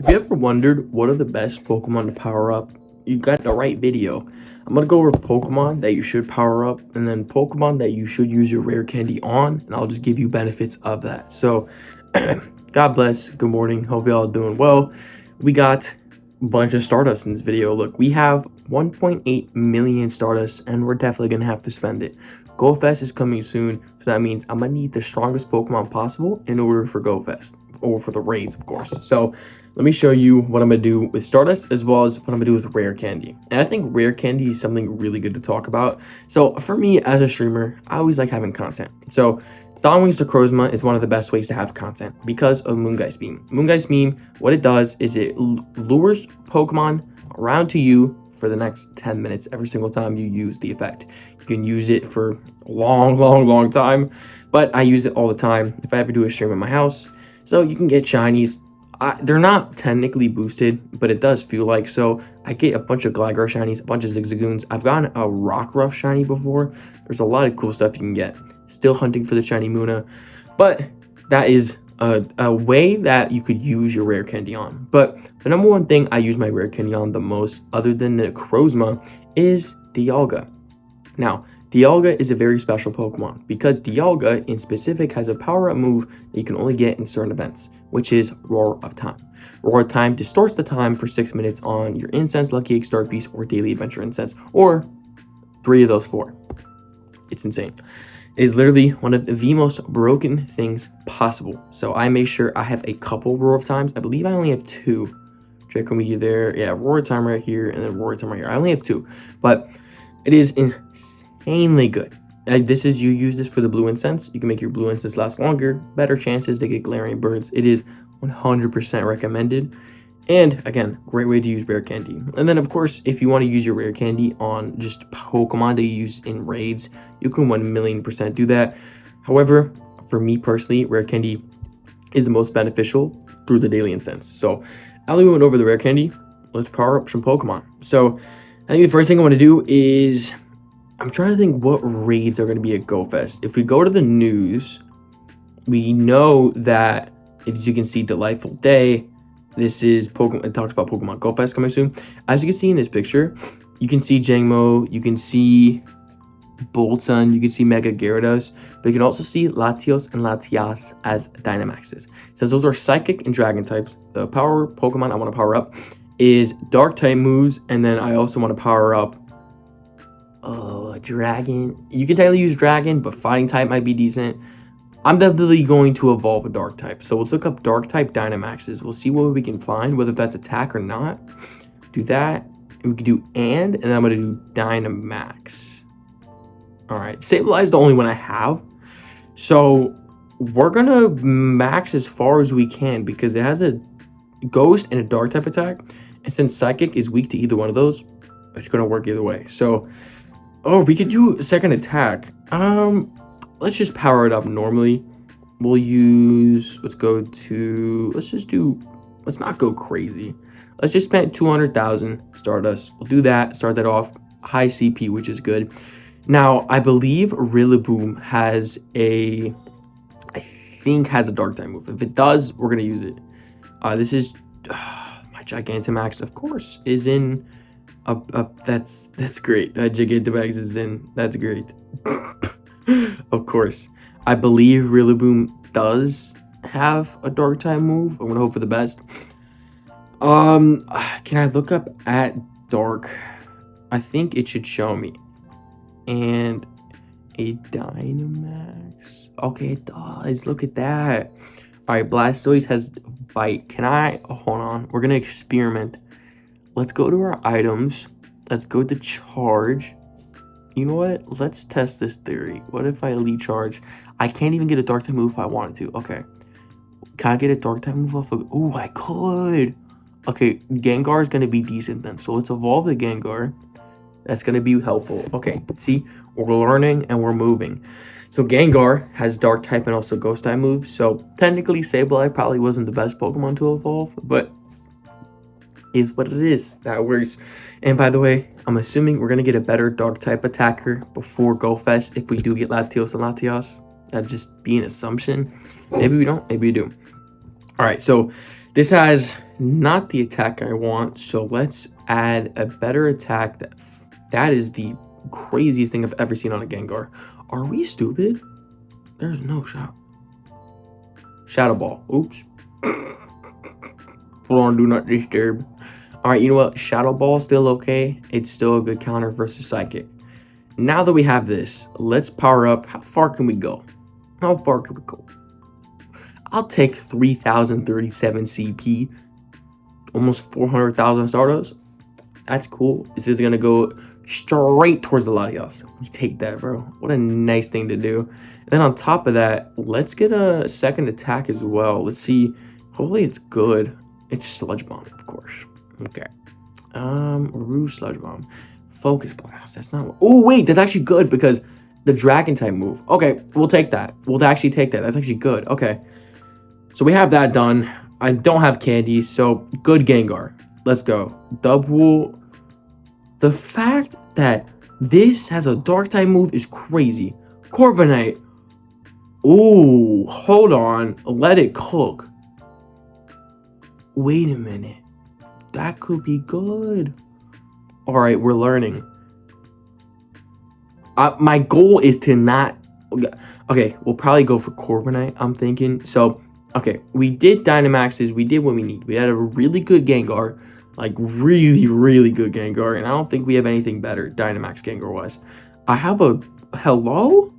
Have you ever wondered what are the best Pokemon to power up? You got the right video. I'm gonna go over Pokemon that you should power up and then Pokemon that you should use your rare candy on, and I'll just give you benefits of that. So, God bless, good morning, hope y'all doing well. We got a bunch of Stardust in this video. Look, we have 1.8 million Stardust, and we're definitely gonna have to spend it. GoFest is coming soon, so that means I'm gonna need the strongest Pokemon possible in order for GoFest, or for the raids, of course. So let me show you what I'm gonna do with Stardust as well as what I'm gonna do with rare candy. And I think rare candy is something really good to talk about. So for me as a streamer, I always like having content. So Dawnwings Necrozma is one of the best ways to have content because of Moongeist Beam. Moongeist Beam, what it does is it lures Pokemon around to you for the next 10 minutes every single time you use the effect. You can use it for a long time, but I use it all the time if I ever do a stream at my house. So you can get shinies. They're not technically boosted, but it does feel like so. I get a bunch of Gligar shinies, a bunch of Zigzagoons. I've gotten a Rockruff shiny before. There's a lot of cool stuff you can get. Still hunting for the shiny Munna, but that is a way that you could use your rare candy on. But the number one thing I use my rare candy on the most, other than Necrozma, is Dialga. Now, Dialga is a very special Pokemon because Dialga in specific has a power-up move that you can only get in certain events, which is Roar of Time. Roar of Time distorts the time for 6 minutes on your Incense, Lucky Egg, Star Piece, or Daily Adventure Incense, or 3 of those 4. It's insane. It is literally one of the most broken things possible. So I make sure I have a couple Roar of Times. I believe I only have 2. Draco Meteor there. Yeah, Roar of Time right here, and then Roar of Time right here. I only have 2. But it is insanely good. This is, you use this for the blue incense. You can make your blue incense last longer. Better chances to get glaring birds. It is 100% recommended. And again, great way to use rare candy. And then of course, if you want to use your rare candy on just Pokemon that you use in raids, you can 1,000,000% do that. However, for me personally, rare candy is the most beneficial through the daily incense. So now that we went over the rare candy, let's power up some Pokemon. So I think the first thing I want to do is, I'm trying to think what raids are going to be at GoFest. If we go to the news, we know that, as you can see, Delightful Day. This is Pokemon. It talks about Pokemon GoFest coming soon. As you can see in this picture, you can see Jangmo, you can see Boltund, you can see Mega Gyarados, but you can also see Latios and Latias as Dynamaxes. Since those are Psychic and Dragon types, the power Pokemon I want to power up is Dark type moves, and then I also want to power up Dragon. You can technically use Dragon, but Fighting type might be decent. I'm definitely going to evolve a Dark type. So let's look up Dark type Dynamaxes. We'll see what we can find, whether that's attack or not. Do that. And we can do and then I'm going to do Dynamax. Alright, Stabilize is the only one I have. So we're going to max as far as we can because it has a Ghost and a Dark type attack. And since Psychic is weak to either one of those, it's going to work either way. So, oh, we could do a second attack. Let's just power it up normally. We'll use, let's not go crazy. Let's just spend 200,000 Stardust. We'll do that, start that off. High CP, which is good. Now, I believe Rillaboom has a Dark type move. If it does, we're going to use it. This is, my Gigantamax, of course, is in, that's great. Gigantamax is in, that's great. Of course, I believe Rillaboom does have a Dark type move. I'm gonna hope for the best. Can I look up at Dark? I think it should show me. And a Dynamax. Okay, it does. Look at that. All right, Blastoise has Bite. Can I? Oh, hold on. We're gonna experiment. Let's go to our items. Let's go to Charge. You know what? Let's test this theory. What if I Elite Charge? I can't even get a Dark type move if I wanted to. Okay. Can I get a Dark type move off of... Oh, I could. Okay, Gengar is going to be decent then. So let's evolve the Gengar. That's going to be helpful. Okay, see? We're learning and we're moving. So Gengar has Dark type and also Ghost type moves. So technically, Sableye probably wasn't the best Pokemon to evolve. But is what it is. That works. And by the way, I'm assuming we're going to get a better Dark type attacker before GoFest if we do get Latios and Latias. That'd just be an assumption. Maybe we don't, maybe we do. Alright, so this has not the attack I want. So let's add a better attack. That is the craziest thing I've ever seen on a Gengar. Are we stupid? There's no shot. Shadow Ball. Oops. Hold on, do not disturb. Alright, you know what? Shadow Ball still okay. It's still a good counter versus Psychic. Now that we have this, let's power up. How far can we go? How far can we go? I'll take 3,037 CP. Almost 400,000 Stardust. That's cool. This is gonna go straight towards the Latios. We take that, bro. What a nice thing to do. And then on top of that, let's get a second attack as well. Let's see. Hopefully it's good. It's Sludge Bomb, of course. Okay. Rouge Sludge Bomb. Focus Blast. That's not. Oh wait, that's actually good because the Dragon type move. Okay, we'll take that. We'll actually take that. That's actually good. Okay. So we have that done. I don't have candy, so good Gengar. Let's go. Double. The fact that this has a dark type move is crazy. Corviknight. Ooh, hold on. Let it cook. Wait a minute. That could be good. All right, we're learning. My goal is to not... Okay, we'll probably go for Corviknight, I'm thinking. So, okay, we did Dynamaxes. We did what we need. We had a really good Gengar. Like, really, really good Gengar. And I don't think we have anything better, Dynamax Gengar-wise. I have a... Hello?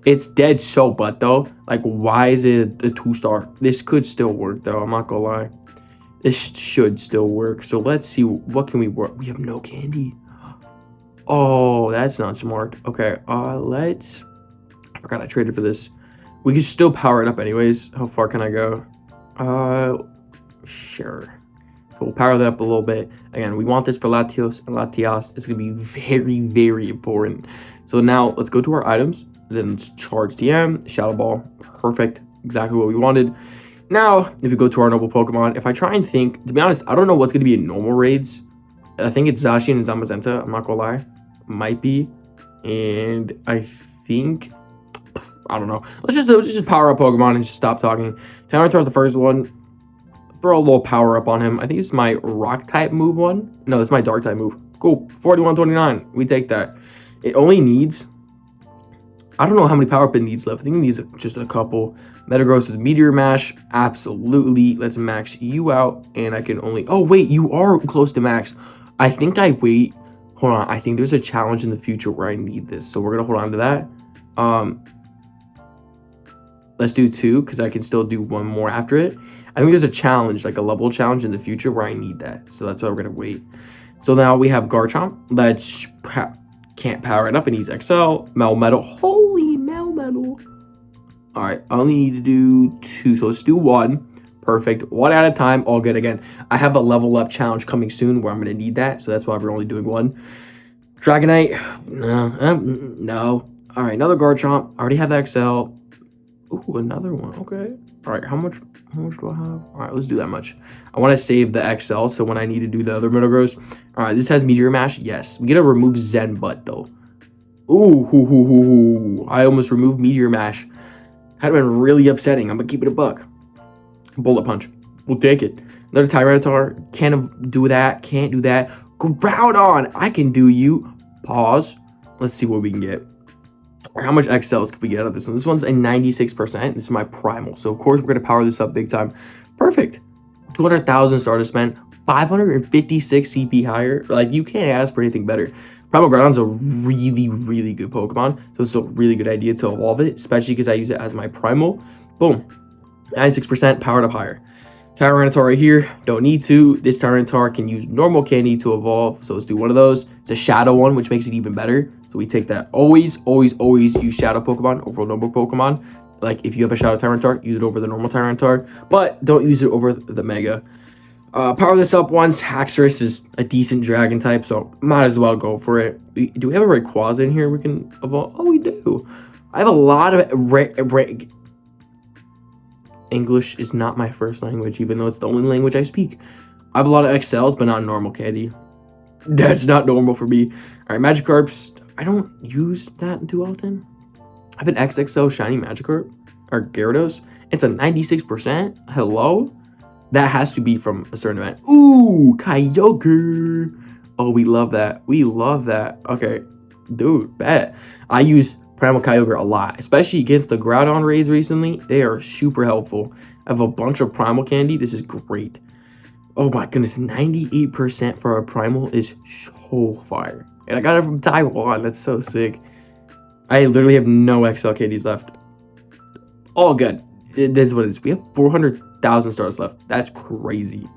It's dead so but, though. Like, why is it a 2-star? This could still work, though. I'm not gonna lie. This should still work. So, let's see. What can we work? We have no candy. Oh, that's not smart. Okay, let's... I forgot I traded for this. We can still power it up anyways. How far can I go? Sure. So we'll power that up a little bit. Again, we want this for Latios, and Latias is going to be very, very important. So now let's go to our items. Then let's charge TM, Shadow Ball. Perfect. Exactly what we wanted. Now, if we go to our noble Pokemon, if I try and think, to be honest, I don't know what's going to be in normal raids. I think it's Zacian and Zamazenta. I'm not going to lie. Might be. And I think... I don't know. Let's just power up Pokemon and just stop talking. Tyranitar is the first one. Throw a little power up on him. I think it's my rock type move one. No, it's my dark type move. Cool. 4129. We take that. It only needs... I don't know how many power up it needs left. I think it needs just a couple. Metagross with Meteor Mash. Absolutely. Let's max you out. And I can only... Oh, wait. You are close to max. I think I wait... Hold on. I think there's a challenge in the future where I need this. So we're going to hold on to that. Let's do 2 because I can still do 1 more after it. I think there's a challenge, like a level challenge in the future where I need that. So that's why we're going to wait. So now we have Garchomp. Let's... Can't power it up. It needs XL. Melmetal. Holy Melmetal. Alright, I only need to do 2. So let's do 1. Perfect. 1 at a time. All good. Again, I have a level up challenge coming soon where I'm going to need that. So that's why we're only doing 1. Dragonite. No. Alright, another Garchomp. I already have the XL. Ooh, another one. Okay. All right. How much do I have? All right. Let's do that much. I want to save the XL so when I need to do the other Metagross. All right. This has Meteor Mash. Yes. We gotta remove Zen Butt though. Ooh. I almost removed Meteor Mash. That'd have been really upsetting. I'm gonna keep it a buck. Bullet Punch. We'll take it. Another Tyranitar. Can't do that. Can't do that. Groudon. I can do you. Pause. Let's see what we can get. How much XLs can we get out of this one? This one's a 96%. This is my primal. So, of course, we're going to power this up big time. Perfect. 200,000 Stardust spent. 556 CP higher. Like, you can't ask for anything better. Primal Groudon's a really, really good Pokemon. So, it's a really good idea to evolve it. Especially because I use it as my primal. Boom. 96% powered up higher. Tyranitar right here. Don't need to. This Tyranitar can use normal candy to evolve. So, let's do one of those. It's a Shadow one, which makes it even better. So we take that. Always use Shadow Pokemon over normal Pokemon. Like, if you have a Shadow Tyranitar, use it over the normal Tyranitar. But don't use it over the Mega. Power this up once. Haxorus is a decent Dragon type, so might as well go for it. Do we have a Rayquaza in here we can evolve? Oh, we do. I have a lot of... English is not my first language, even though it's the only language I speak. I have a lot of XLs, but not normal candy. That's not normal for me. All right, Magikarps. I don't use that too often. I have an XXL shiny Magikarp, or Gyarados. It's a 96%. Hello? That has to be from a certain event. Ooh, Kyogre. Oh, we love that. We love that. Okay, dude, bet. I use Primal Kyogre a lot, especially against the Groudon raids recently. They are super helpful. I have a bunch of Primal Candy. This is great. Oh my goodness, 98% for a Primal is so fire. And I got it from Taiwan. That's so sick. I literally have no XL candies left. All good. This is what it is. We have 400,000 stars left. That's crazy.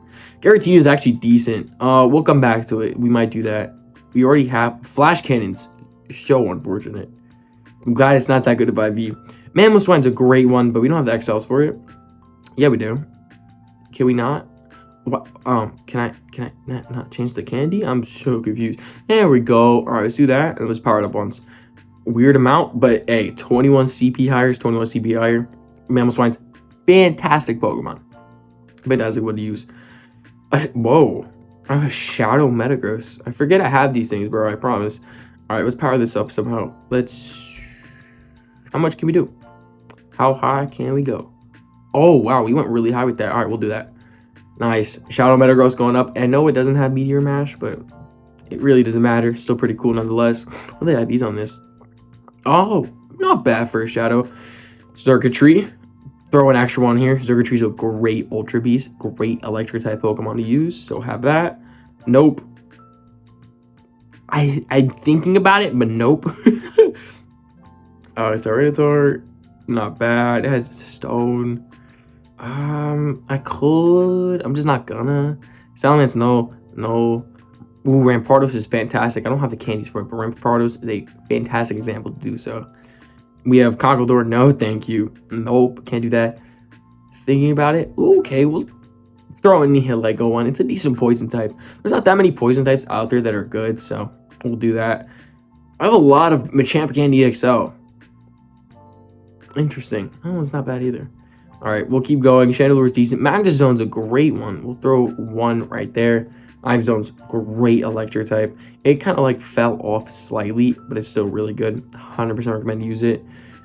Giratina is actually decent. We'll come back to it. We might do that. We already have Flash Cannons. So unfortunate. I'm glad it's not that good of IV. Mamoswine's a great one, but we don't have the XLs for it. Yeah, we do. Can we not? What? Can I not change the candy? I'm so confused. There we go. All right, let's do that and let's power it up once. Weird amount, but hey, 21 CP higher is 21 CP higher. Mamoswine's fantastic Pokemon. Fantastic one to use. Whoa. I have a Shadow Metagross. I forget I have these things, bro. I promise. All right, let's power this up somehow. Let's... How much can we do? How high can we go? Oh, wow. We went really high with that. All right, we'll do that. Nice. Shadow Metagross going up. And no, it doesn't have Meteor Mash, but it really doesn't matter. Still pretty cool nonetheless. What are the IVs on this? Oh, not bad for a Shadow. Xurkitree. Throw an extra one here. Xurkitree's a great Ultra Beast. Great Electric type Pokemon to use. So have that. Nope. I'm thinking about it, but nope. Tyranitar. Not bad. It has Stone. I could. I'm just not gonna. Salamence, no. Ooh, Rampardos is fantastic. I don't have the candies for it, but Rampardos is a fantastic example to do so. We have Conkeldurr. No, thank you. Nope, can't do that. Thinking about it. Ooh, okay, we'll throw in the Lego one. It's a decent poison type. There's not that many poison types out there that are good, so we'll do that. I have a lot of Machamp Candy XL. Interesting. Oh, it's not bad either. All right, we'll keep going. Chandelure is decent. Magnezone a great one. We'll throw one right there. Magnezone's great electric type. It kind of like fell off slightly, but it's still really good. 100% recommend to use it.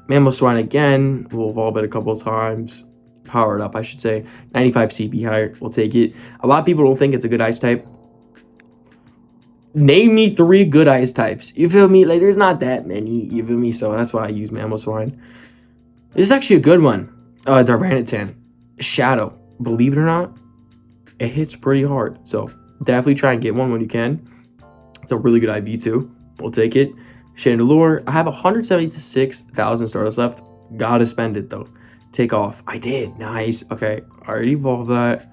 Mamoswine again. We'll evolve it a couple of times. Power it up, I should say. 95 CP higher. We'll take it. A lot of people don't think it's a good ice type. Name me 3 good ice types. You feel me? Like, there's not that many. You feel me? So that's why I use Mamoswine. This is actually a good one. Darmanitan. Shadow. Believe it or not, it hits pretty hard. So definitely try and get one when you can. It's a really good IV too. We'll take it. Chandelure. I have 176,000 Stardust left. Gotta spend it though. Take off. I did. Nice. Okay. I already evolved that.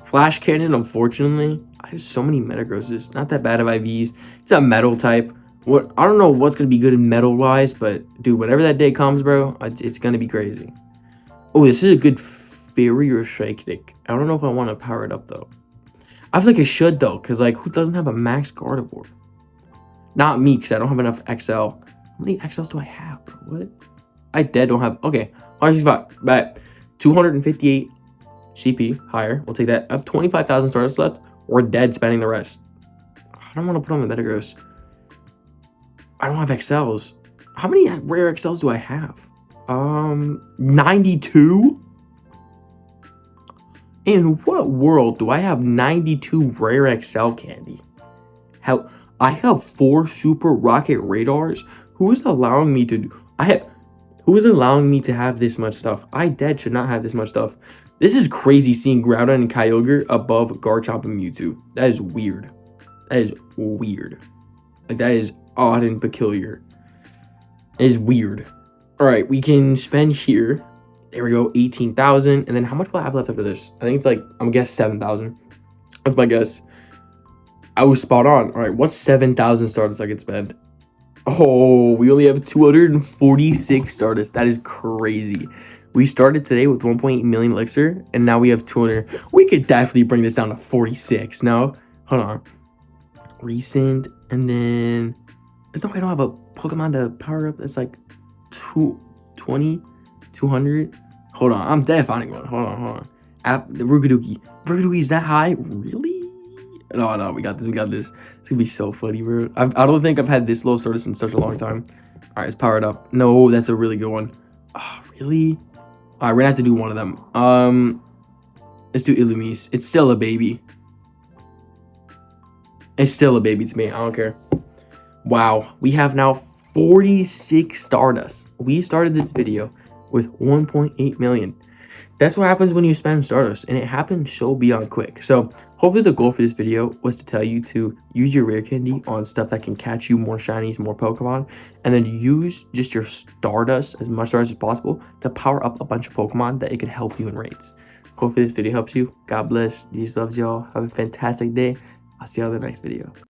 Flash Cannon, unfortunately. I have so many Metagrosses. Not that bad of IVs. It's a metal type. What I don't know what's gonna be good in metal wise, but dude, whenever that day comes, bro, it's gonna be crazy. Oh, this is a good Fairy or Shrikenik. I don't know if I want to power it up though. I feel like I should though, because like who doesn't have a max Gardevoir? Not me, because I don't have enough XL. How many XLs do I have, bro? What? I don't have. Okay, 165. Bet. 258 CP higher. We'll take that. I have 25,000 Stardust left. We're dead spending the rest. I don't want to put on the Metagross. I don't have XLs. How many rare XLs do I have? 92? In what world do I have 92 rare XL candy? How I have 4 super rocket radars? Who is allowing me to who is allowing me to have this much stuff? I should not have this much stuff. This is crazy seeing Groudon and Kyogre above Garchomp and Mewtwo. That is weird. That is weird. Like, that is odd and peculiar. It is weird. Alright, we can spend here. There we go, 18,000. And then how much will I have left after this? I think it's like, I'm gonna guess 7,000. That's my guess. I was spot on. Alright, what's 7,000 Stardust I could spend? Oh, we only have 246 Stardust. That is crazy. We started today with 1.8 million elixir, and now we have 200. We could definitely bring this down to 46. No, hold on. Recent, and then there's no way I don't have a Pokemon to power up. That's like 220, 200. Hold on, I'm definitely finding one. Hold on. The Rugaduki. Rugaduki is that high? Really? No, we got this. It's gonna be so funny, bro. I don't think I've had this low Stardust in such a long time. All right, let's power it up. No, that's a really good one. Oh, really? All right, we're gonna have to do one of them. Let's do Illumise. It's still a baby. It's still a baby to me. I don't care. Wow. We have now 46 Stardust. We started this video with 1.8 million. That's what happens when you spam Stardust, and it happened so beyond quick. So hopefully the goal for this video was to tell you to use your rare candy on stuff that can catch you more shinies, more Pokemon, and then use just your Stardust, as much Stardust as possible, to power up a bunch of Pokemon that it could help you in raids. Hopefully this video helps you. God bless. Jesus loves y'all. Have a fantastic day. I'll see you on the next video.